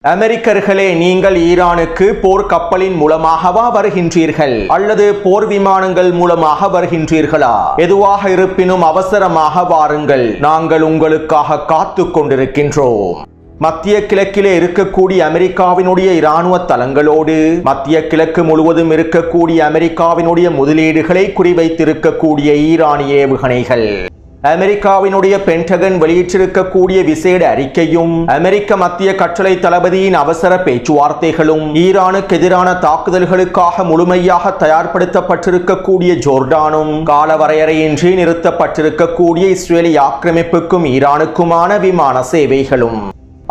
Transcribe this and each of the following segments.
அமெரிக்கர்களே, நீங்கள் ஈரானுக்கு போர் கப்பலின் மூலமாகவா வருகின்றீர்கள் அல்லது போர் விமானங்கள் மூலமாக வருகின்றீர்களா? எதுவாக இருப்பினும் அவசரமாக வாருங்கள், நாங்கள் உங்களுக்காக காத்து கொண்டிருக்கின்றோம். மத்திய கிழக்கிலே இருக்கக்கூடிய அமெரிக்காவினுடைய இராணுவ தளங்களோடு மத்திய கிழக்கு முழுவதும் இருக்கக்கூடிய அமெரிக்காவினுடைய முதலீடுகளை குறிவைத்திருக்கக்கூடிய ஈரானிய ஏவுகணைகள், அமெரிக்காவினுடைய பென்டகன் வெளியிட்டிருக்கக்கூடிய விசேட அறிக்கையும் அமெரிக்க மத்திய கட்டளை தளபதியின் அவசர பேச்சுவார்த்தைகளும் ஈரானுக்கு எதிரான தாக்குதல்களுக்காக முழுமையாக தயார்படுத்தப்பட்டிருக்கக்கூடிய ஜோர்டானும் காலவரையறையின்றி நிறுத்தப்பட்டிருக்கக்கூடிய இஸ்ரேலிய ஆக்கிரமிப்புக்கும் ஈரானுக்குமான விமான சேவைகளும்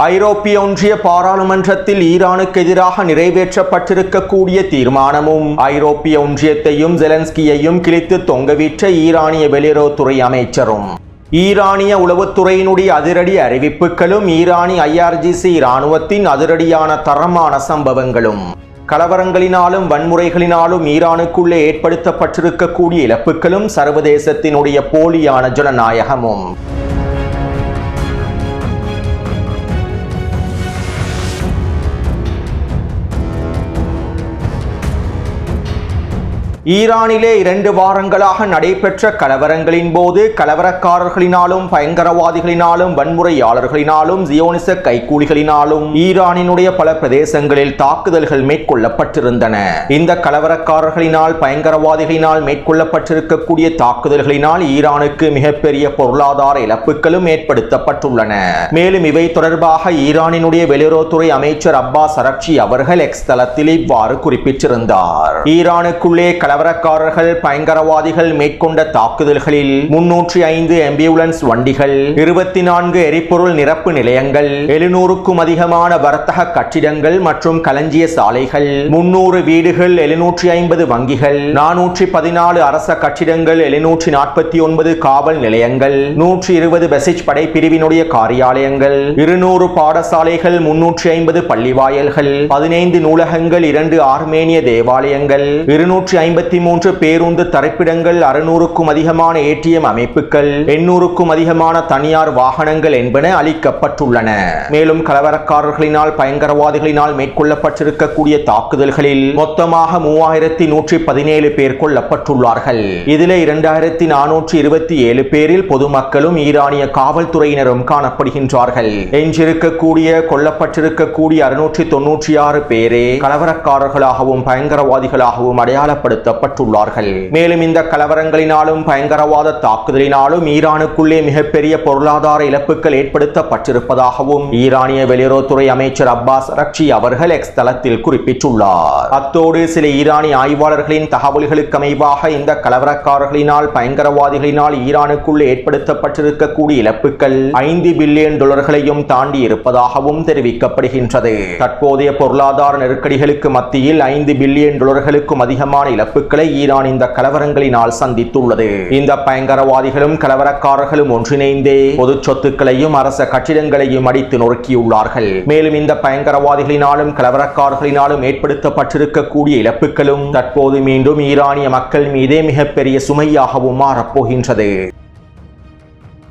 ஐரோப்பிய ஒன்றிய பாராளுமன்றத்தில் ஈரானுக்கு எதிராக நிறைவேற்றப்பட்டிருக்கக்கூடிய தீர்மானமும் ஐரோப்பிய ஒன்றியத்தையும் ஜெலன்ஸ்கியையும் கிழித்து தொங்கவிட்ட ஈரானிய வெளியுறவுத்துறை அமைச்சரும் ஈரானிய உளவுத்துறையினுடைய அதிரடி அறிவிப்புகளும் ஈரானிய IRGC இராணுவத்தின் அதிரடியான தரமான சம்பவங்களும் கலவரங்களினாலும் வன்முறைகளினாலும் ஈரானுக்குள்ளே ஏற்படுத்தப்பட்டிருக்கக்கூடிய இழப்புகளும் சர்வதேசத்தினுடைய போலியான ஜனநாயகமும் ஈரானிலே 2 வாரங்களாக நடைபெற்ற கலவரங்களின் போது கலவரக்காரர்களினாலும் பயங்கரவாதிகளினாலும் வன்முறையாளர்களினாலும் ஜியோனிச கைக்கூலிகளினாலும் ஈரானினுடைய பல பிரதேசங்களில் தாக்குதல்கள் மேற்கொள்ளப்பட்டிருந்தன. இந்த கலவரக்காரர்களினால் பயங்கரவாதிகளினால் மேற்கொள்ளப்பட்டிருக்கக்கூடிய தாக்குதல்களினால் ஈரானுக்கு மிகப்பெரிய பொருளாதார இழப்புகளும் ஏற்படுத்தப்பட்டுள்ளன. மேலும் இவை தொடர்பாக ஈரானினுடைய வெளியுறவுத்துறை அமைச்சர் அப்பாஸ் அரக்சி அவர்கள் எக்ஸ் தளத்தில் இவ்வாறு குறிப்பிட்டிருந்தார். ஈரானுக்குள்ளே கலவரக்காரர்கள் பயங்கரவாதிகள் மேற்கொண்ட தாக்குதல்களில் 305 ஆம்புலன்ஸ் வண்டிகள், 24 எரிபொருள் நிரப்பு நிலையங்கள், 700க்கும் அதிகமான வர்த்தக கட்டிடங்கள் மற்றும் களஞ்சிய சாலைகள், 300 வீடுகள், 750 வங்கிகள், 414 அரச கட்டிடங்கள், 749 காவல் நிலையங்கள், 120 பெசிச் படைப்பிரிவினுடைய காரியாலயங்கள், 200 பாடசாலைகள், 350 பள்ளிவாயல்கள், 15 நூலகங்கள், 2 ஆர்மேனிய தேவாலயங்கள், 253 பேருந்து தரிப்பிடங்கள், 600க்கும் அதிகமான ATM அமைப்புகள், 800க்கும் அதிகமான தனியார் வாகனங்கள் என்பன அளிக்கப்பட்டுள்ளன. மேலும் கலவரக்காரர்களினால் பயங்கரவாதிகளினால் மேற்கொள்ளப்பட்டிருக்கக்கூடிய தாக்குதல்களில் மொத்தமாக 3117 பேர் கொல்லப்பட்டுள்ளார்கள். இதில் 2427 பேரில் பொதுமக்களும் ஈரானிய காவல்துறையினரும் காணப்படுகின்றார்கள். எஞ்சிருக்கக்கூடிய கொல்லப்பட்டிருக்கக்கூடிய 696 பேரே கலவரக்காரர்களாகவும் பயங்கரவாதிகளாகவும் அடையாளப்படுத்தப்பட்டுள்ளார்கள். மேலும் இந்த கலவரங்களினாலும் பயங்கரவாத தாக்குதலினாலும் ஈரானுக்குள்ளே மிகப்பெரிய பொருளாதார இழப்புகள் ஏற்படுத்தப்பட்டிருப்பதாகவும் ஈரானிய வெளியுறவுத்துறை அமைச்சர் அப்பாஸ் அரக்சி அவர்கள் எக்ஸ் தளத்தில் குறிப்பிட்டுள்ளார். அத்தோடு சில ஈரானிய ஆய்வாளர்களின் தகவல்களுக்கு அமைவாக இந்த கலவரக்காரர்களினால் பயங்கரவாதிகளினால் ஈரானுக்குள்ளே ஏற்படுத்தப்பட்டிருக்கக்கூடிய இழப்புகள் $5 பில்லியன் தாண்டி இருப்பதாகவும் தெரிவிக்கப்படுகின்றது. தற்போதைய பொருளாதார நெருக்கடிகளுக்கு மத்தியில் $5 பில்லியன் அதிகமான இழப்புகளை ஈரான் இந்த கலவரங்களினால் சந்தித்துள்ளது. இந்த பயங்கரவாதிகளும் கலவரக்காரர்களும் ஒன்றிணைந்தே பொது சொத்துக்களையும் அரச கட்டிடங்களையும் அடித்து நொறுக்கியுள்ளார்கள். மேலும் இந்த பயங்கரவாதிகளினாலும் கலவரக்காரர்களினாலும் ஏற்படுத்தப்பட்டிருக்கக்கூடிய இழப்புகளும் தற்போது மீண்டும் ஈரானிய மக்கள் மீதே மிகப்பெரிய சுமையாகவும் மாறப்போகின்றது.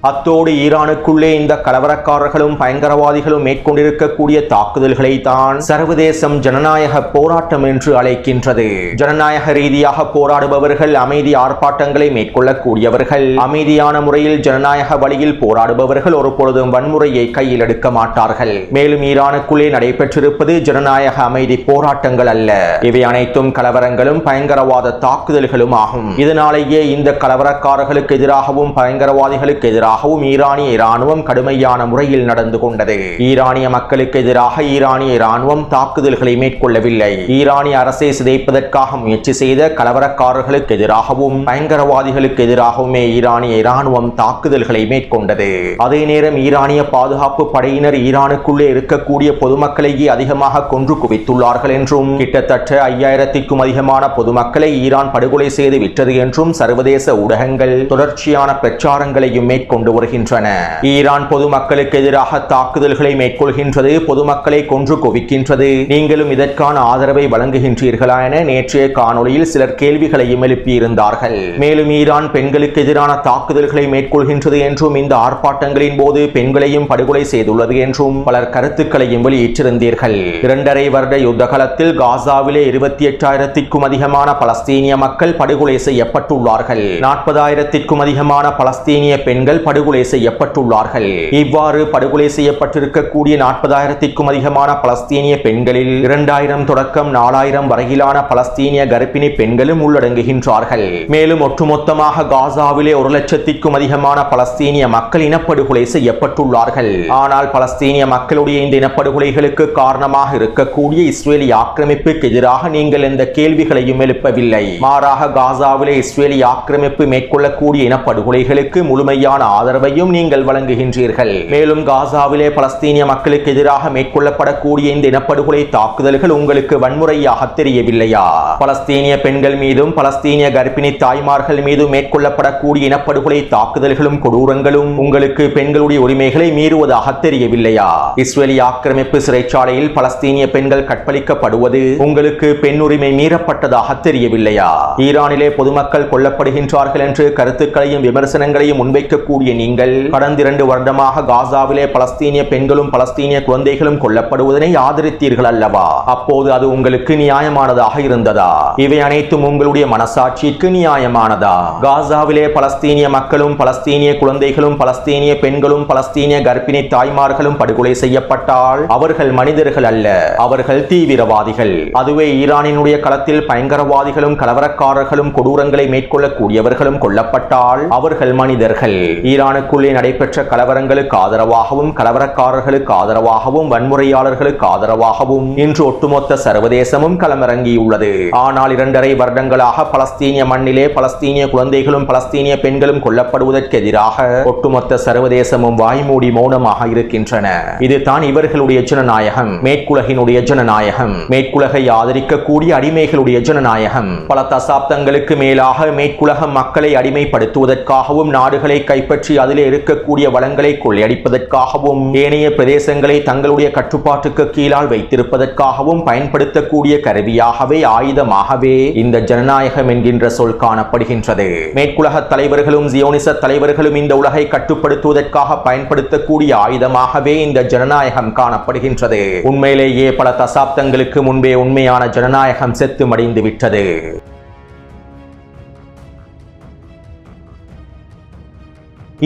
அத்தோடு ஈரானுக்குள்ளே இந்த கலவரக்காரர்களும் பயங்கரவாதிகளும் மேற்கொண்டிருக்கக்கூடிய தாக்குதல்களை தான் சர்வதேசம் ஜனநாயக போராட்டம் என்று அழைக்கின்றது. ஜனநாயக ரீதியாக போராடுபவர்கள், அமைதி ஆர்ப்பாட்டங்களை மேற்கொள்ளக்கூடியவர்கள், அமைதியான முறையில் ஜனநாயக வழியில் போராடுபவர்கள் ஒருபொழுதும் வன்முறையை கையில் எடுக்க மாட்டார்கள். மேலும் ஈரானுக்குள்ளே நடைபெற்றிருப்பது ஜனநாயக அமைதி போராட்டங்கள் அல்ல, இவை அனைத்தும் கலவரங்களும் பயங்கரவாத தாக்குதல்களும் ஆகும். இதனாலேயே இந்த கலவரக்காரர்களுக்கு எதிராகவும் பயங்கரவாதிகளுக்கு எதிராக ஈரானிய இராணுவம் கடுமையான முறையில் நடந்து கொண்டது. ஈரானிய மக்களுக்கு எதிராக ஈரானிய இராணுவம் தாக்குதல்களை மேற்கொள்ளவில்லை. ஈரானிய அரசை சிதைப்பதற்காக முயற்சி செய்த கலவரக்காரர்களுக்கு எதிராகவும் பயங்கரவாதிகளுக்கு எதிராகவுமே ஈரானிய இராணுவம் தாக்குதல்களை மேற்கொண்டது. அதே நேரம் ஈரானிய பாதுகாப்பு படையினர் ஈரானுக்குள்ளே இருக்கக்கூடிய பொதுமக்களையே அதிகமாக கொன்று குவித்துள்ளார்கள் என்றும் கிட்டத்தட்ட 5000க்கும் அதிகமான பொதுமக்களை ஈரான் படுகொலை செய்து விட்டது என்றும் சர்வதேச ஊடகங்கள் தொடர்ச்சியான பிரச்சாரங்களையும் மேற்கொண்டு கொண்டு வருகின்றன. ஈரான் பொதுமக்களுக்கு எதிராக தாக்குதல்களை மேற்கொள்கின்றது, பொதுமக்களை கொன்று குவிக்கின்றது. நீங்களும் இதற்கான ஆதரவை வழங்குகின்றீர்களா என நேற்றைய காணொளியில் சிலர் கேள்விகளையும் எழுப்பியிருந்தார்கள். மேலும் ஈரான் பெண்களுக்கு எதிரான தாக்குதல்களை மேற்கொள்கின்றது என்றும் இந்த ஆர்ப்பாட்டங்களின் போது பெண்களையும் படுகொலை செய்துள்ளது என்றும் பலர் கருத்துக்களையும் வெளியிட்டிருந்தீர்கள். 2.5 வருட யுத்த காலத்தில் காசாவிலே 28,000க்கும் அதிகமான பலஸ்தீனிய மக்கள் படுகொலை செய்யப்பட்டுள்ளார்கள். 40,000க்கும் அதிகமான பலஸ்தீனிய பெண்கள் படுகொலை செய்யப்பட்டுள்ளார்கள். இவ்வாறு படுகொலை செய்யப்பட்டிருக்கக்கூடிய 40,000க்கும் அதிகமான பலஸ்தீனிய பெண்களில் 2,000 தொடக்கம் 4,000 வரையிலான பலஸ்தீனிய கர்ப்பிணி பெண்களும் உள்ளடங்குகின்றார்கள். மேலும் ஒட்டுமொத்தமாக காசாவிலே 1,00,000க்கும் அதிகமான பலஸ்தீனிய மக்கள் இனப்படுகொலை செய்யப்பட்டுள்ளார்கள். ஆனால் பலஸ்தீனிய மக்களுடைய இந்த இனப்படுகொலைகளுக்கு காரணமாக இருக்கக்கூடிய இஸ்ரேலிய ஆக்கிரமிப்புக்கு எதிராக நீங்கள் எந்த கேள்விகளையும் எழுப்பவில்லை. மாறாக காசாவிலே இஸ்ரேலிய ஆக்கிரமிப்பு மேற்கொள்ளக்கூடிய இனப்படுகொலைகளுக்கு முழுமையான ஆதரவையும் நீங்கள் வழங்குகின்றீர்கள். மேலும் காசாவிலே பலஸ்தீனிய மக்களுக்கு எதிராக மேற்கொள்ளப்படக்கூடிய இந்த இனப்படுகொலை தாக்குதல்கள் உங்களுக்கு வன்முறையாக தெரியவில்லையா? பலஸ்தீனிய பெண்கள் மீதும் பலஸ்தீனிய கர்ப்பிணி தாய்மார்கள் மீதும் மேற்கொள்ளப்படக்கூடிய இனப்படுகொலை தாக்குதல்களும் கொடூரங்களும் உங்களுக்கு பெண்களுடைய உரிமைகளை மீறுவதாக தெரியவில்லையா? இஸ்ரேலிய ஆக்கிரமிப்பு சிறைச்சாலையில் பலஸ்தீனிய பெண்கள் கற்பழிக்கப்படுவது உங்களுக்கு பெண் உரிமை மீறப்பட்டதாக தெரியவில்லையா? ஈரானிலே பொதுமக்கள் கொல்லப்படுகின்றார்கள் என்று கருத்துக்களையும் விமர்சனங்களையும் முன்வைக்கக்கூடிய நீங்கள் கடந்த 2 வருடமாக காசாவிலே பலஸ்தீனிய பெண்களும் பலஸ்தீனிய குழந்தைகளும் கொல்லப்படுவதனை ஆதரித்தீர்கள் அல்லவா? அப்போது அது உங்களுக்கு நியாயமானதாக இருந்ததா? இவை அனைத்தும் உங்களுடைய மனசாட்சிக்கு நியாயமானதா? காசாவிலே பலஸ்தீனிய மக்களும் பலஸ்தீனிய குழந்தைகளும் பலஸ்தீனிய பெண்களும் பலஸ்தீனிய கர்ப்பிணி தாய்மார்களும் படுகொலை செய்யப்பட்டால் அவர்கள் மனிதர்கள் அல்ல, அவர்கள் தீவிரவாதிகள். அதுவே ஈரானினுடைய களத்தில் பயங்கரவாதிகளும் கலவரக்காரர்களும் கொடூரங்களை மேற்கொள்ளக்கூடியவர்களும் கொல்லப்பட்டால் அவர்கள் மனிதர்கள். ஈரானுக்குள்ளே நடைபெற்ற கலவரங்களுக்கு ஆதரவாகவும் கலவரக்காரர்களுக்கு ஆதரவாகவும் வன்முறையாளர்களுக்கு ஆதரவாகவும் இன்று ஒட்டுமொத்த சர்வதேசமும் களமிறங்கியுள்ளது. ஆனால் 2.5 வருடங்களாக பலஸ்தீனிய மண்ணிலே பலஸ்தீனிய குழந்தைகளும் பலஸ்தீனிய பெண்களும் கொல்லப்படுவதற்கு எதிராக ஒட்டுமொத்த சர்வதேசமும் வாய்மூடி மௌனமாக இருக்கின்றன. இதுதான் இவர்களுடைய ஜனநாயகம், மேற்குலகினுடைய ஜனநாயகம், மேற்குலகை ஆதரிக்கக்கூடிய அடிமைகளுடைய ஜனநாயகம். பல தசாப்தங்களுக்கு மேலாக மேற்குலக மக்களை அடிமைப்படுத்துவதற்காகவும் நாடுகளை கைப்பற்றி அதிலே இருக்கக்கூடிய வளங்களை கொள்ளையடிப்பதற்காகவும் ஏனைய பிரதேசங்களை தங்களுடைய கட்டுப்பாட்டுக்கு கீழால் வைத்திருப்பதற்காகவும் பயன்படுத்தக்கூடிய கருவியாகவே ஆயுதமாகவே இந்த ஜனநாயகம் என்கின்ற சொல் காணப்படுகின்றது. மேற்குலக தலைவர்களும் ஜியோனிச தலைவர்களும் இந்த உலகை கட்டுப்படுத்துவதற்காக பயன்படுத்தக்கூடிய ஆயுதமாகவே இந்த ஜனநாயகம் காணப்படுகின்றது. உண்மையிலேயே பல தசாப்தங்களுக்கு முன்பே உண்மையான ஜனநாயகம் செத்து மடிந்து விட்டது.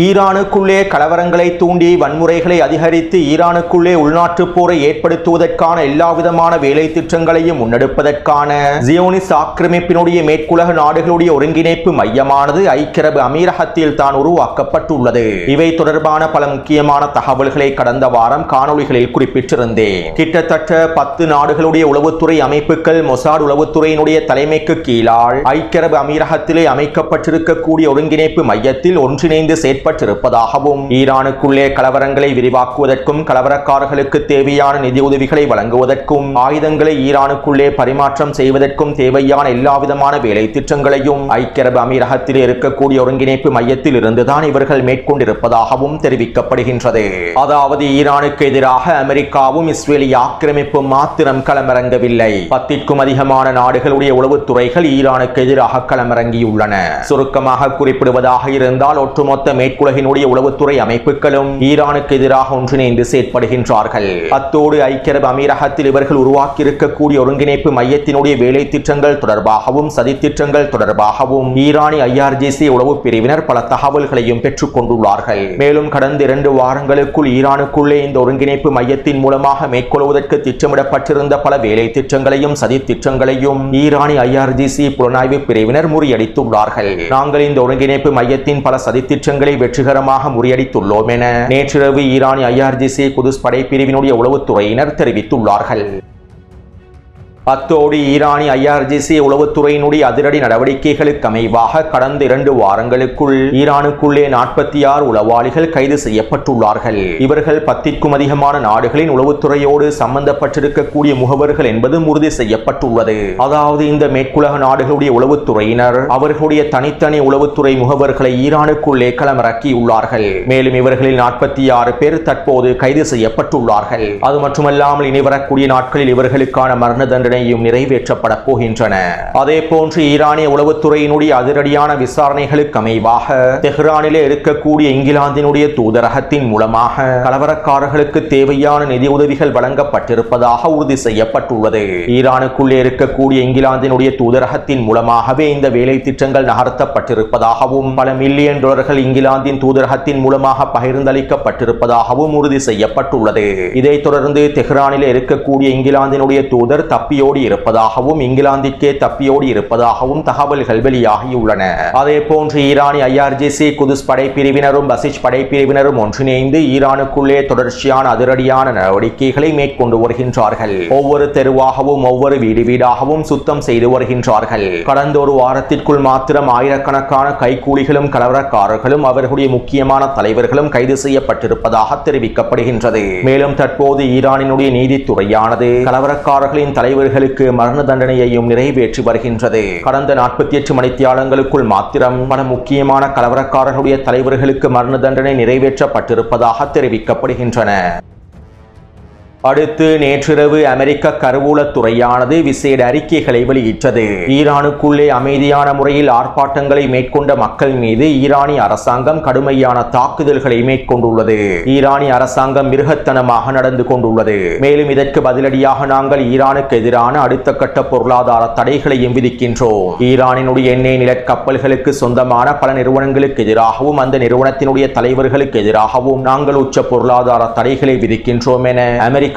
ஈரானுக்குள்ளே கலவரங்களை தூண்டி வன்முறைகளை அதிகரித்து ஈரானுக்குள்ளே உள்நாட்டு போரை ஏற்படுத்துவதற்கான எல்லாவிதமான வேலை திட்டங்களையும் முன்னெடுப்பதற்கான ஜியோனிஸ் ஆக்கிரமிப்பினுடைய மேற்குலக நாடுகளுடைய ஒருங்கிணைப்பு மையமானது ஐக்கிய அரபு அமீரகத்தில் தான் உருவாக்கப்பட்டுள்ளது. இவை தொடர்பான பல முக்கியமான தகவல்களை கடந்த வாரம் காணொளிகளில் குறிப்பிட்டிருந்தேன். கிட்டத்தட்ட 10 நாடுகளுடைய உளவுத்துறை அமைப்புகள் மொசாட் உளவுத்துறையினுடைய தலைமைக்கு கீழால் ஐக்கிய அரபு அமீரகத்திலே அமைக்கப்பட்டிருக்கக்கூடிய ஒருங்கிணைப்பு மையத்தில் ஒன்றிணைந்து செயற்பட்டிருப்பதாகவும் ஈரானுக்குள்ளே கலவரங்களை விரிவாக்குவதற்கும் கலவரக்காரர்களுக்கு தேவையான நிதி உதவிகளை வழங்குவதற்கும் ஆயுதங்களை ஈரானுக்குள்ளே பரிமாற்றம் செய்வதற்கும் தேவையான எல்லாவிதமான வேலை திட்டங்களையும் ஐக்கிய அரபு அமீரகத்தில் இருக்கக்கூடிய ஒருங்கிணைப்பு மையத்தில் இருந்துதான் இவர்கள் மேற்கொண்டிருப்பதாகவும் தெரிவிக்கப்படுகின்றது. அதாவது ஈரானுக்கு எதிராக அமெரிக்காவும் இஸ்ரேலிய ஆக்கிரமிப்பும் மாத்திரம் களமிறங்கவில்லை, 10க்கும் அதிகமான நாடுகளுடைய உளவுத்துறைகள் ஈரானுக்கு எதிராக களமிறங்கியுள்ளன. சுருக்கமாக குறிப்பிடுவதாக இருந்தால் ஒட்டுமொத்த மேற்குலகினுடைய உளவுத்துறை அமைப்புகளும் ஈரானுக்கு எதிராக ஒன்றிணைந்து செயற்படுகின்றார்கள். அத்தோடு ஐக்கிய அரபு அமீரகத்தில் இவர்கள் உருவாக்கி இருக்கக்கூடிய ஒருங்கிணைப்பு மையத்தினுடைய வேலை திட்டங்கள் தொடர்பாகவும் சதி திட்டங்கள் தொடர்பாகவும் ஈரானி IRGC உளவு பிரிவினர் பல தகவல்களையும் பெற்றுக் கொண்டுள்ளார்கள். மேலும் கடந்த 2 வாரங்களுக்குள் ஈரானுக்குள்ளே இந்த ஒருங்கிணைப்பு மையத்தின் மூலமாக மேற்கொள்வதற்கு திட்டமிடப்பட்டிருந்த பல வேலை திட்டங்களையும் சதி திட்டங்களையும் ஈரானி IRGC புலனாய்வு பிரிவினர் முறியடித்துள்ளார்கள். நாங்கள் இந்த ஒருங்கிணைப்பு மையத்தின் பல சதி திட்டங்களை வெற்றிகரமாக முறியடித்துள்ளோம் என நேற்றிரவு ஈரானி IRGC குதுஸ் படைப்பிரிவினுடைய உளவுத்துறையினர் தெரிவித்துள்ளார்கள். அத்தோடு ஈரானி IRGC உளவுத்துறையினுடைய அதிரடி நடவடிக்கைகளுக்கு அமைவாக கடந்த 2 வாரங்களுக்குள் ஈரானுக்குள்ளே 46 உளவாளிகள் கைது செய்யப்பட்டுள்ளார்கள். இவர்கள் 10க்கும் அதிகமான நாடுகளின் உளவுத்துறையோடு சம்பந்தப்பட்டிருக்கக்கூடிய முகவர்கள் என்பது உறுதி செய்யப்பட்டுள்ளது. அதாவது இந்த மேற்குலக நாடுகளுடைய உளவுத்துறையினர் அவர்களுடைய தனித்தனி உளவுத்துறை முகவர்களை ஈரானுக்குள்ளே களமிறக்கியுள்ளார்கள். மேலும் இவர்களில் 46 பேர் தற்போது கைது செய்யப்பட்டுள்ளார்கள். அது மட்டுமல்லாமல் இனி வரக்கூடிய நாட்களில் இவர்களுக்கான மரண தண்டனையும் நிறைவேற்றப்பட போகின்றன. அதே போன்று ஈரானிய உளவுத்துறையினுடைய அதிரடியான விசாரணைகளுக்கு அமைவாக தெஹ்ரானிலே இருக்கக்கூடிய இங்கிலாந்தினுடைய தூதரகத்தின் மூலமாக கலவரக்காரர்களுக்கு தேவையான நிதி உதவிகள் வழங்கப்பட்டிருப்பதாக உறுதி செய்யப்பட்டுள்ளது. ஈரானுக்குள்ளே இருக்கக்கூடிய இங்கிலாந்தினுடைய தூதரகத்தின் மூலமாகவே இந்த வேலை திட்டங்கள் நகர்த்தப்பட்டிருப்பதாகவும் பல மில்லியன் டாலர்கள் இங்கிலாந்தின் தூதரகத்தின் மூலமாக பகிர்ந்தளிக்கப்பட்டிருப்பதாகவும் உறுதி செய்யப்பட்டுள்ளது. இதைத் தொடர்ந்து தெஹ்ரானிலே இருக்கக்கூடிய இங்கிலாந்தினுடைய தூதர் தப்பியோடி இருப்பதாகவும் இங்கிலாந்திற்கே தப்பியோடி இருப்பதாகவும் தகவல்கள் வெளியாகியுள்ளன. அதே போன்று ஈரானி IRGC குதுஸ் படைப்பிரிவினரும் பசிச் படைப்பிரிவினரும் ஒன்றிணைந்து ஈரானுக்குள்ளே தொடர்ச்சியான அதிரடியான நடவடிக்கைகளை மேற்கொண்டு வருகின்றார்கள். ஒவ்வொரு தெருவாகவும் ஒவ்வொரு வீடு வீடாகவும் சுத்தம் செய்து வருகின்றார்கள். கடந்த ஒரு வாரத்திற்குள் மாத்திரம் ஆயிரக்கணக்கான கைக்கூலிகளும் கலவரக்காரர்களும் அவர்களுடைய முக்கியமான தலைவர்களும் கைது செய்யப்பட்டிருப்பதாக தெரிவிக்கப்படுகின்றது. மேலும் தற்போது ஈரானினுடைய நீதித்துறையானது கலவரக்காரர்களின் தலைவர்களுக்கு மரண தண்டனையையும் நிறைவேற்றி வருகின்றது. கடந்த 48 மணித்தியாலங்களுக்குள் மாத்திரம் பல முக்கியமான கலவரக்காரர்களுடைய தலைவர்களுக்கு மரண தண்டனை நிறைவேற்றப்பட்டிருப்பதாக தெரிவிக்கப்படுகின்றன. அடுத்து நேற்றிரவு அமெரிக்க கருவூலத்துறையானது விசேட அறிக்கைகளை வெளியிட்டது. ஈரானுக்குள்ளே அமைதியான முறையில் ஆர்ப்பாட்டங்களை மேற்கொண்ட மக்கள் மீது ஈரானிய அரசாங்கம் கடுமையான தாக்குதல்களை மேற்கொண்டுள்ளது. ஈரானிய அரசாங்கம் மிருகத்தனமாக நடந்து கொண்டுள்ளது. மேலும் இதற்கு பதிலடியாக நாங்கள் ஈரானுக்கு எதிரான அடுத்த கட்ட பொருளாதார தடைகளையும் விதிக்கின்றோம். ஈரானினுடைய எண்ணெய் நிலக்கப்பல்களுக்கு சொந்தமான பல நிறுவனங்களுக்கு எதிராகவும் அந்த நிறுவனத்தினுடைய தலைவர்களுக்கு எதிராகவும் நாங்கள் உச்ச பொருளாதார தடைகளை விதிக்கின்றோம் என அமெரிக்காவினுடைய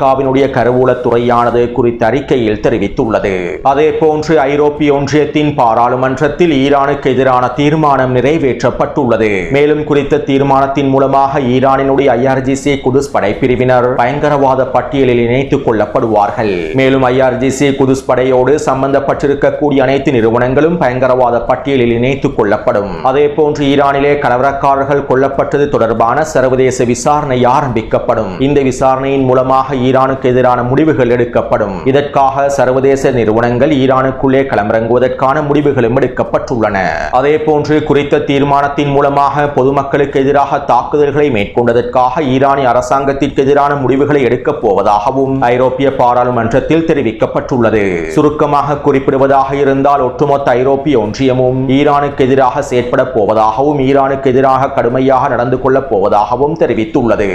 கருவூலத்துறையானது குறித்த அறிக்கையில் தெரிவித்துள்ளது. அதே போன்று ஐரோப்பிய ஒன்றியத்தின் பாராளுமன்றத்தில் ஈரானுக்கு எதிரான தீர்மானம் நிறைவேற்றப்பட்டுள்ளது. மேலும் குறித்த தீர்மானத்தின் மூலமாக ஈரானினுடைய IRGC குதுஸ் படைப்பிரிவினர் பயங்கரவாத பட்டியலில் இணைத்துக் கொள்ளப்படுவார்கள். மேலும் IRGC குதுஸ் படையோடு சம்பந்தப்பட்டிருக்கக்கூடிய அனைத்து நிறுவனங்களும் பயங்கரவாத பட்டியலில் இணைத்துக் கொள்ளப்படும். அதே போன்று ஈரானிலே கலவரக்காரர்கள் கொல்லப்பட்டது தொடர்பான சர்வதேச விசாரணை ஆரம்பிக்கப்படும். இந்த விசாரணையின் மூலமாக ஈரானுக்கு எதிரான முடிவுகள் எடுக்கப்படும். இதற்காக சர்வதேச நிறுவனங்கள் ஈரானுக்குள்ளே களமிறங்குவதற்கான முடிவுகளும் எடுக்கப்பட்டுள்ளன. அதே போன்று குறித்த தீர்மானத்தின் மூலமாக பொதுமக்களுக்கு எதிராக தாக்குதல்களை மேற்கொண்டதற்காக ஈரானிய அரசாங்கத்திற்கு எதிரான முடிவுகளை எடுக்கப் போவதாகவும் ஐரோப்பிய பாராளுமன்றத்தில் தெரிவிக்கப்பட்டுள்ளது. சுருக்கமாக குறிப்பிடுவதாக இருந்தால் ஒட்டுமொத்த ஐரோப்பிய ஒன்றியமும் ஈரானுக்கு எதிராக செயற்பட போவதாகவும் ஈரானுக்கு எதிராக கடுமையாக நடந்து கொள்ளப் போவதாகவும் தெரிவித்துள்ளது.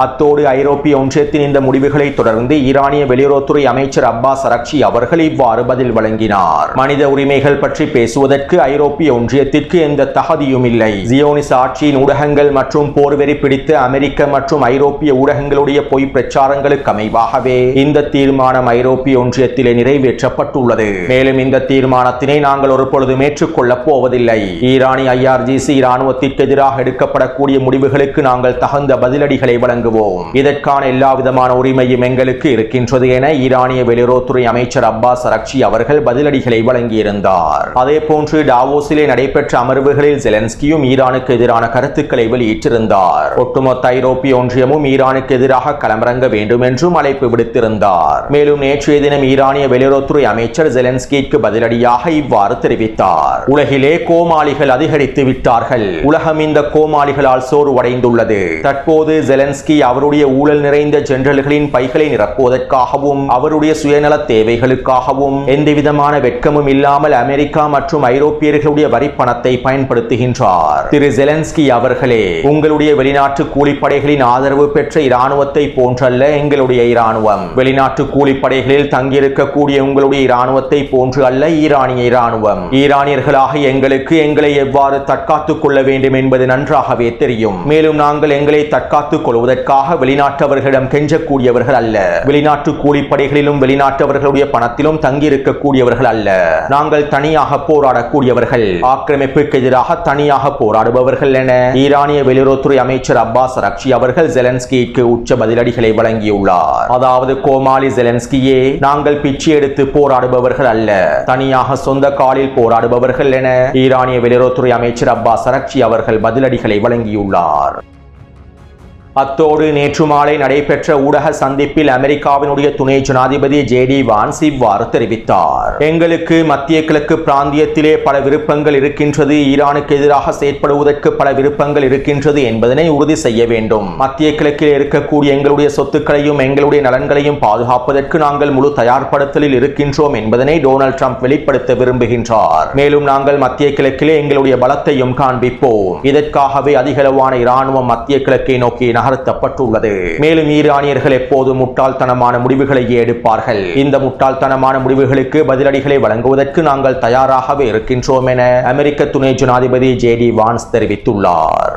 அத்தோடு ஐரோப்பிய ஒன்றியத்தின் இந்த முடிவுகளை தொடர்ந்து ஈரானிய வெளியுறவுத்துறை அமைச்சர் அப்பாஸ் அரக்சி அவர்கள் இவ்வாறு பதில் வழங்கினார். மனித உரிமைகள் பற்றி பேசுவதற்கு ஐரோப்பிய ஒன்றியத்திற்கு எந்த தகுதியும் இல்லை. ஜியோனிச ஆட்சியின் ஊடகங்கள் மற்றும் போர்வெறி பிடித்த அமெரிக்க மற்றும் ஐரோப்பிய ஊடகங்களுடைய பொய் பிரச்சாரங்களுக்கு அமைவாகவே இந்த தீர்மானம் ஐரோப்பிய ஒன்றியத்திலே நிறைவேற்றப்பட்டுள்ளது. மேலும் இந்த தீர்மானத்தினை நாங்கள் ஒரு பொழுதும் ஏற்றுக்கொள்ளப் போவதில்லை. ஈரானிய IRGC இராணுவத்திற்கு எதிராக எடுக்கப்படக்கூடிய முடிவுகளுக்கு நாங்கள் தகுந்த பதிலடிகளை வழங்க இதற்கான எல்லா விதமான உரிமையும் எங்களுக்கு இருக்கின்றது என ஈரானிய வெளியுறவுத்துறை அமைச்சர் அப்பாஸ் அரக்சி அவர்கள் பதிலடிகளை வழங்கியிருந்தார். அதே போன்று டாவோஸிலே நடைபெற்ற அமர்வுகளில் ஜெலன்ஸ்கியும் ஈரானுக்கு எதிரான கருத்துக்களை வெளியிட்டிருந்தார். ஒட்டுமொத்த ஐரோப்பிய ஒன்றியமும் ஈரானுக்கு எதிராக களமிறங்க வேண்டும் என்றும் அழைப்பு விடுத்திருந்தார். மேலும் நேற்றைய தினம் ஈரானிய வெளியுறவுத்துறை அமைச்சர் ஜெலன்ஸ்கிக்கு பதிலடியாக இவ்வாறு தெரிவித்தார். உலகிலே கோமாளிகள் அதிகரித்து விட்டார்கள். உலகம் இந்த கோமாளிகளால் சோர்வடைந்துள்ளது. தற்போது ஜெலன்ஸ்கி அவருடைய ஊழல் நிறைந்த ஜெனரல்களின் பைகளை நிரப்புவதற்காகவும் அவருடைய சுயநல தேவைகளுக்காகவும் எந்தவிதமான வெட்கமும் இல்லாமல் அமெரிக்கா மற்றும் ஐரோப்பியர்களுடைய வரி பணத்தை பயன்படுத்துகின்றார். திரு ஜெலன்ஸ்கி அவர்களே, உங்களுடைய வெளிநாட்டு கூலிப்படைகளின் ஆதரவு பெற்ற இராணுவத்தை போன்றல்ல எங்களுடைய இராணுவம். வெளிநாட்டு கூலிப்படைகளில் தங்கியிருக்கக்கூடிய உங்களுடைய இராணுவத்தை போன்று அல்ல ஈரானிய இராணுவம். ஈரானியர்களாக எங்களுக்கு எங்களை எவ்வாறு தற்காத்துக் கொள்ள வேண்டும் என்பது நன்றாகவே தெரியும். மேலும் நாங்கள் எங்களை தற்காத்துக் கொள்வதற்கு என்பதற்காக வெளிநாட்டவர்களிடம் கெஞ்சக்கூடியவர்கள் அல்ல. வெளிநாட்டு கூலிப்படைகளிலும் வெளிநாட்டவர்களுடைய பணத்திலும் தங்கியிருக்கக்கூடியவர்கள் அல்ல. நாங்கள் தனியாக போராடக்கூடியவர்கள், ஆக்கிரமிப்புக்கு எதிராக தனியாக போராடுபவர்கள் என ஈரானிய வெளியுறவுத்துறை அமைச்சர் அப்பாஸ் அரக்சி அவர்கள் ஜெலன்ஸ்கிக்கு உச்ச பதிலடிகளை வழங்கியுள்ளார். அதாவது கோமாளி ஜெலன்ஸ்கியே, நாங்கள் பிச்சை எடுத்து போராடுபவர்கள் அல்ல, தனியாக சொந்த காலில் போராடுபவர்கள் என ஈரானிய வெளியுறவுத்துறை அமைச்சர் அப்பாஸ் அரக்சி அவர்கள் பதிலடிகளை வழங்கியுள்ளார். அத்தோடு நேற்று மாலை நடைபெற்ற ஊடக சந்திப்பில் அமெரிக்காவினுடைய துணை ஜனாதிபதி ஜேடி வான்ஸ் இவ்வாறு தெரிவித்தார். எங்களுக்கு மத்திய கிழக்கு பிராந்தியத்திலே பல விருப்பங்கள் இருக்கின்றது, ஈரானுக்கு எதிராக செயற்படுவதற்கு பல விருப்பங்கள் இருக்கின்றது என்பதனை உறுதி செய்ய வேண்டும். மத்திய கிழக்கில் இருக்கக்கூடிய எங்களுடைய சொத்துக்களையும் எங்களுடைய நலன்களையும் பாதுகாப்பதற்கு நாங்கள் முழு தயார்படுத்தலில் இருக்கின்றோம் என்பதனை டொனால்ட் ட்ரம்ப் வெளிப்படுத்த விரும்புகின்றார். மேலும் நாங்கள் மத்திய கிழக்கிலே எங்களுடைய பலத்தையும் காண்பிப்போம். இதற்காகவே அதிகளவான இராணுவம் மத்திய கிழக்கை நோக்கி நகர்த்தப்பட்டுள்ளது. மேலும் ஈரானியர்கள் எப்போது முட்டாள்தனமான முடிவுகளையே எடுப்பார்கள். இந்த முட்டாள்தனமான முடிவுகளுக்கு பதிலடிகளை வழங்குவதற்கு நாங்கள் தயாராகவே இருக்கின்றோம் என அமெரிக்க துணை ஜனாதிபதி ஜேடி வான்ஸ் தெரிவித்துள்ளார்.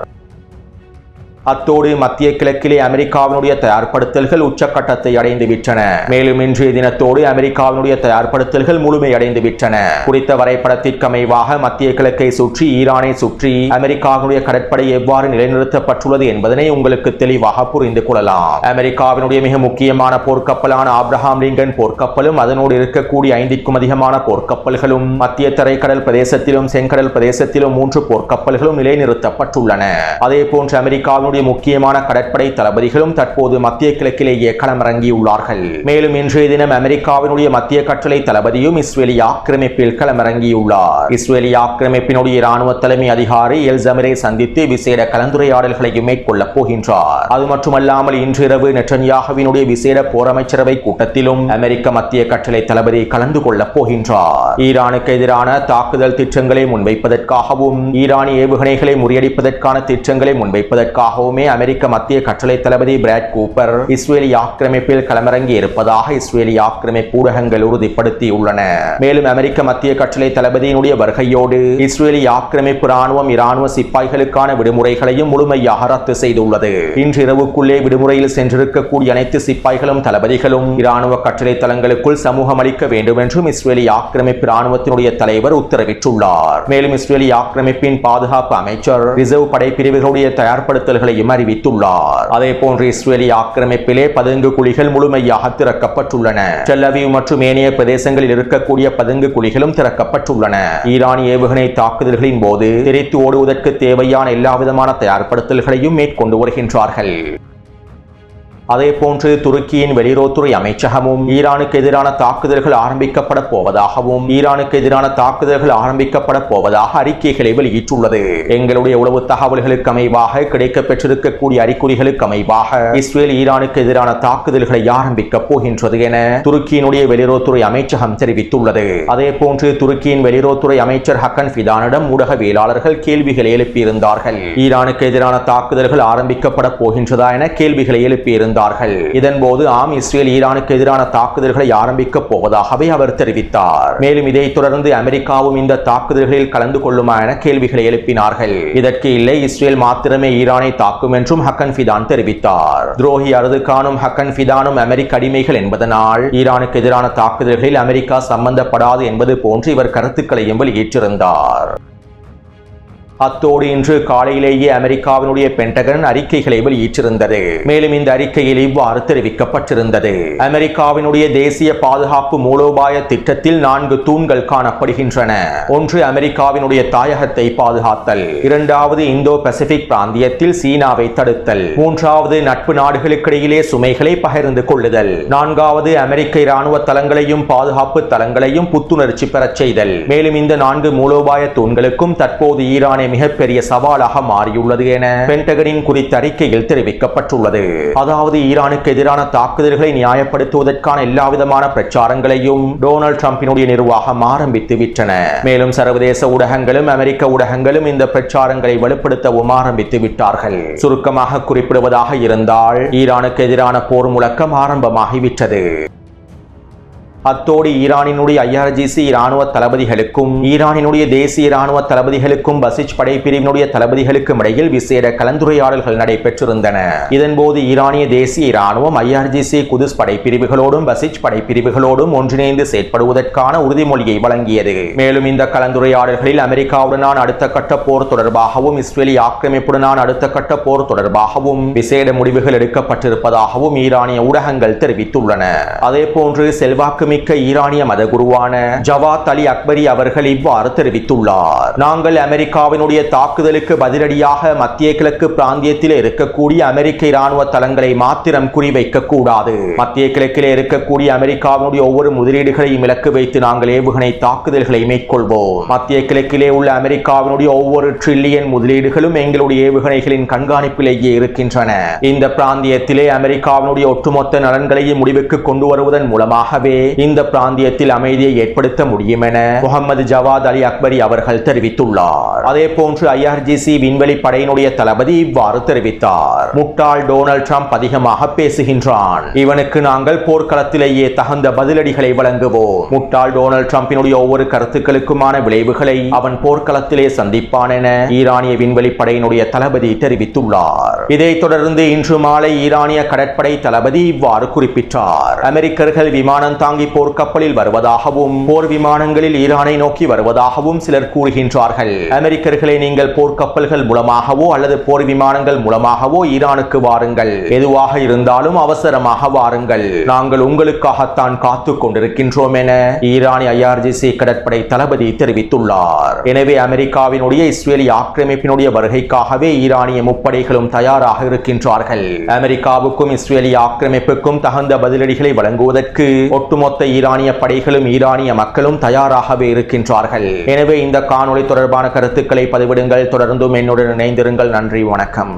அத்தோடு மத்திய கிழக்கிலே அமெரிக்காவினுடைய தயார்படுத்தல்கள் உச்சக்கட்டத்தை அடைந்து விட்டன. மேலும் இன்றைய தினத்தோடு அமெரிக்காவினுடைய தயார்படுத்தல்கள் முழுமையடைந்து விட்டன. குறித்த வரைபடத்திற்கு அமைவாக மத்திய கிழக்கை சுற்றி ஈரானை சுற்றி அமெரிக்காவினுடைய கடற்படை எவ்வாறு நிலைநிறுத்தப்பட்டுள்ளது என்பதனை உங்களுக்கு தெளிவாக புரிந்து கொள்ளலாம். அமெரிக்காவினுடைய மிக முக்கியமான போர்க்கப்பலான ஆப்ரஹாம் லிங்கன் போர்க்கப்பலும் அதனோடு இருக்கக்கூடிய 5க்கும் அதிகமான போர்க்கப்பல்களும் மத்திய தரைக்கடல் பிரதேசத்திலும் செங்கடல் பிரதேசத்திலும் 3 போர்க்கப்பல்களும் நிலைநிறுத்தப்பட்டுள்ளன. அதே போன்று அமெரிக்காவினுடைய முக்கியமான கடற்படை தளபதிகளும் தற்போது மத்திய கிழக்கிலேயே களமிறங்கியுள்ளார்கள். மேலும் இன்றைய தினம் அமெரிக்காவினுடைய மத்திய கட்டளை தளபதியும் இஸ்ரேலிய ஆக்கிரமிப்பில் களமிறங்கியுள்ளார். இஸ்ரேலிய ஆக்கிரமிப்பினுடைய இராணுவ தலைமை அதிகாரி எல்சமரை சந்தித்து விசேட கலந்துரையாடல்களையும் மேற்கொள்ளப் போகின்றார். அது மட்டுமல்லாமல் இன்றிரவு நெட்டன்யாகுவினுடைய விசேட போரமைச்சரவை கூட்டத்திலும் அமெரிக்க மத்திய கட்டளை தளபதி கலந்து கொள்ளப் போகின்றார். ஈரானுக்கு எதிரான தாக்குதல் திட்டங்களை முன்வைப்பதற்காகவும் ஈரானிய ஏவுகணைகளை முறியடிப்பதற்கான திட்டங்களை முன்வைப்பதற்காகவும் அமெரிக்க மத்திய கட்டளை தளபதி பிராட் கூப்பர் இஸ்ரேலிய ஆக்கிரமிப்பில் களமிறங்கி இருப்பதாக இஸ்ரேலிய ஆக்கிரமிப்பு ஊடகங்கள் உறுதிப்படுத்தியுள்ளன. மேலும் அமெரிக்க மத்திய கட்டளை தளபதியினுடைய வருகையோடு இஸ்ரேலிய ஆக்கிரமிப்பு ராணுவம் இராணுவ சிப்பாய்களுக்கான விடுமுறைகளையும் முழுமையாக ரத்து செய்துள்ளது. இன்று இரவுக்குள்ளே விடுமுறையில் சென்றிருக்கக்கூடிய அனைத்து சிப்பாய்களும் தளபதிகளும் இராணுவ கட்டளை தளங்களுக்குள் சமூகம் அளிக்க வேண்டும் என்றும் இஸ்ரேலிய ஆக்கிரமிப்பு ராணுவத்தினுடைய தலைவர் உத்தரவிட்டுள்ளார். மேலும் இஸ்ரேலிய ஆக்கிரமிப்பின் பாதுகாப்பு அமைச்சர் ரிசர்வ் படைப்பிரிவுகளுடைய தயார்படுத்தல்களை அறிவித்துள்ளார். அதே போன்று இஸ்ரேலிய ஆக்கிரமிப்பிலே பதுங்கு குழிகள் முழுமையாக திறக்கப்பட்டுள்ளன. டெல் அவீவ் மற்றும் ஏனைய பிரதேசங்களில் இருக்கக்கூடிய பதுங்கு குழிகளும் திறக்கப்பட்டுள்ளன. ஈரானிய ஏவுகணை தாக்குதல்களின் போது தெரித்து ஓடுவதற்கு தேவையான எல்லாவிதமான தயார்படுத்தல்களையும் மேற்கொண்டு வருகின்றார்கள். அதே போன்று துருக்கியின் வெளியுறவுத்துறை அமைச்சகமும் ஈரானுக்கு எதிரான தாக்குதல்கள் ஆரம்பிக்கப்பட போவதாக அறிக்கைகளை வெளியிட்டுள்ளது. எங்களுடைய உளவு தகவல்களுக்கு அமைவாக கிடைக்கப் பெற்றிருக்கக்கூடிய அறிகுறிகளுக்கு அமைவாக இஸ்ரேல் ஈரானுக்கு எதிரான தாக்குதல்களை ஆரம்பிக்கப் போகின்றது என துருக்கியினுடைய வெளியுறவுத்துறை அமைச்சகம் தெரிவித்துள்ளது. அதே போன்று துருக்கியின் வெளியுறவுத்துறை அமைச்சர் ஹக்கன் ஃபிதானிடம் ஊடகவியலாளர்கள் கேள்விகளை எழுப்பியிருந்தார்கள். ஈரானுக்கு எதிரான தாக்குதல்கள் ஆரம்பிக்கப்பட போகின்றதா என கேள்விகளை எழுப்பியிருந்தார்கள். இதன்போது ஆம், இஸ்ரேல் ஈரானுக்கு எதிரான தாக்குதல்களை ஆரம்பிக்கப் போவதாகவே அவர் தெரிவித்தார். மேலும் இதைத் தொடர்ந்து அமெரிக்காவும் இந்த தாக்குதல்களில் கலந்து கொள்ளுமா என கேள்விகளை எழுப்பினார்கள். இதற்கு இல்லை, இஸ்ரேல் மாத்திரமே ஈரானை தாக்கும் என்றும் ஹக்கன் ஃபிதான் தெரிவித்தார். துரோகி அர்துகானும் ஹக்கன் ஃபிதானும் அமெரிக்க அடிமைகள் என்பதனால் ஈரானுக்கு எதிரான தாக்குதல்களில் அமெரிக்கா சம்பந்தப்படாது என்பது போன்று இவர் கருத்துக்களையும் வெளியிட்டிருந்தார். அத்தோடு இன்று காலையிலேயே அமெரிக்காவினுடைய பென்டகன் அறிக்கைகளை வெளியிட்டிருந்தது. மேலும் இந்த அறிக்கையில் இவ்வாறு தெரிவிக்கப்பட்டிருந்தது. அமெரிக்காவினுடைய தேசிய பாதுகாப்பு மூலோபாய திட்டத்தில் 4 தூண்கள் காணப்படுகின்றன. ஒன்று, அமெரிக்காவினுடைய தாயகத்தை பாதுகாத்தல். இரண்டாவது, இந்தோ பசிபிக் பிராந்தியத்தில் சீனாவை தடுத்தல். மூன்றாவது, நட்பு நாடுகளுக்கிடையிலே சுமைகளை பகிர்ந்து கொள்ளுதல். நான்காவது, அமெரிக்க இராணுவ தளங்களையும் பாதுகாப்பு தளங்களையும் புத்துணர்ச்சி பெறச் செய்தல். மேலும் இந்த 4 மூலோபாய தூண்களுக்கும் தற்போது ஈரானை மிகப்பெரிய சவாலாக மாறியுள்ளது என பென்டகனின் குறித்த அறிக்கையில் தெரிவிக்கப்பட்டுள்ளது. அதாவது ஈரானுக்கு எதிரான தாக்குதல்களை நியாயப்படுத்துவதற்கான எல்லாவிதமான பிரச்சாரங்களையும் டொனால்ட் ட்ரம்பினுடைய நிர்வாகம் ஆரம்பித்து விட்டன. மேலும் சர்வதேச ஊடகங்களும் அமெரிக்க ஊடகங்களும் இந்த பிரச்சாரங்களை வலுப்படுத்தவும் ஆரம்பித்து விட்டார்கள். சுருக்கமாக குறிப்பிடுவதாக இருந்தால் ஈரானுக்கு எதிரான போர் முழக்கம் ஆரம்பமாகிவிட்டது. அத்தோடு ஈரானினுடைய IRGC இராணுவ தளபதிகளுக்கும் ஈரானினுடைய தேசிய இராணுவ தளபதிகளுக்கும் பசிச் படைப்பிரிவினுடைய தளபதிகளுக்கும் இடையில் விசேட கலந்துரையாடல்கள் நடைபெற்றிருந்தன. இதன்போது ஈரானிய தேசிய இராணுவம் IRGC குதுஸ் படைப்பிரிவுகளோடும் பசிச் படைப்பிரிவுகளோடும் ஒன்றிணைந்து செயற்படுவதற்கான உறுதிமொழியை வழங்கியது. மேலும் இந்த கலந்துரையாடல்களில் அமெரிக்காவுடனான அடுத்த கட்ட போர் தொடர்பாகவும் இஸ்ரேலிய ஆக்கிரமிப்புடனான அடுத்த கட்ட போர் தொடர்பாகவும் விசேட முடிவுகள் எடுக்கப்பட்டிருப்பதாகவும் ஈரானிய ஊடகங்கள் தெரிவித்துள்ளன. அதேபோன்று செல்வாக்குமிக்க ஈரானிய மதகுருவான ஜவாத் அலி அக்பரி அவர்கள் இவ்வாறு தெரிவித்துள்ளார். நாங்கள் அமெரிக்காவினுடைய தாக்குதலுக்கு பதிலடியாக மத்திய கிழக்கு பிராந்தியத்தில் இருக்கக்கூடிய அமெரிக்க இராணுவ தளங்களை மாத்திரம் குறிவைக்க கூடாது. மத்திய கிழக்கிலே இருக்கக்கூடிய அமெரிக்காவினுடைய ஒவ்வொரு முதலீடுகளையும் இலக்கு வைத்து நாங்கள் ஏவுகணை தாக்குதல்களை மேற்கொள்வோம். மத்திய கிழக்கிலே உள்ள அமெரிக்காவினுடைய ஒவ்வொரு ட்ரில்லியன் முதலீடுகளும் எங்களுடைய ஏவுகணைகளின் கண்காணிப்பிலேயே இருக்கின்றன. இந்த பிராந்தியத்திலே அமெரிக்காவினுடைய ஒட்டுமொத்த நலன்களையும் முடிவுக்கு கொண்டு வருவதன் மூலமாகவே இந்த பிராந்தியத்தில் அமைதியை ஏற்படுத்த முடியும் என முகமது ஜவாத் அலி அக்பரி அவர்கள் தெரிவித்துள்ளார். அதே போன்று IRGC விண்வெளி படையினுடைய தளபதி இவ்வாறு தெரிவித்தார். முட்டாள் டொனால்ட் ட்ரம்ப் அதிகமாக பேசுகின்றான். இவனுக்கு நாங்கள் போர்க்களத்திலேயே தகுந்த பதிலடிகளை வழங்குவோம். முட்டாள் டொனால்ட் ட்ரம்பினுடைய ஒவ்வொரு கருத்துக்களுக்குமான விளைவுகளை அவன் போர்க்களத்திலே சந்திப்பான் என ஈரானிய விண்வெளி படையினுடைய தளபதி தெரிவித்துள்ளார். இதைத் தொடர்ந்து இன்று மாலை ஈரானிய கடற்படை தளபதி இவ்வாறு குறிப்பிட்டார். அமெரிக்கர்கள் விமானம் தாங்கி போர்க்கப்பலில் வருவதாகவும் போர் விமானங்களில் ஈரானை நோக்கி வருவதாகவும் சிலர் கூறுகின்றார்கள். அமெரிக்கர்களை நீங்கள் போர்க்கப்பல்கள் மூலமாகவோ அல்லது போர் விமானங்கள் மூலமாகவோ ஈரானுக்கு வாருங்கள். எதுவாக இருந்தாலும் அவசரமாக வாருங்கள். நாங்கள் உங்களுக்காகத்தான் காத்துக் கொண்டிருக்கின்றோம் என ஈரானிய IRGC கடற்படை தளபதி தெரிவித்துள்ளார். எனவே அமெரிக்காவினுடைய இஸ்ரேலிய ஆக்கிரமிப்பினுடைய வருகைக்காகவே ஈரானிய முப்படைகளும் தயாராக இருக்கின்றார்கள். அமெரிக்காவுக்கும் இஸ்ரேலிய ஆக்கிரமிப்புக்கும் தகுந்த பதிலடிகளை வழங்குவதற்கு ஒட்டுமொத்த ஈரானிய படைகளும் ஈரானிய மக்களும் தயாராகவே இருக்கின்றார்கள். எனவே இந்த காணொளி தொடர்பான கருத்துக்களை பதிவிடுங்கள். தொடர்ந்தும் என்னுடன் இணைந்திருங்கள். நன்றி, வணக்கம்.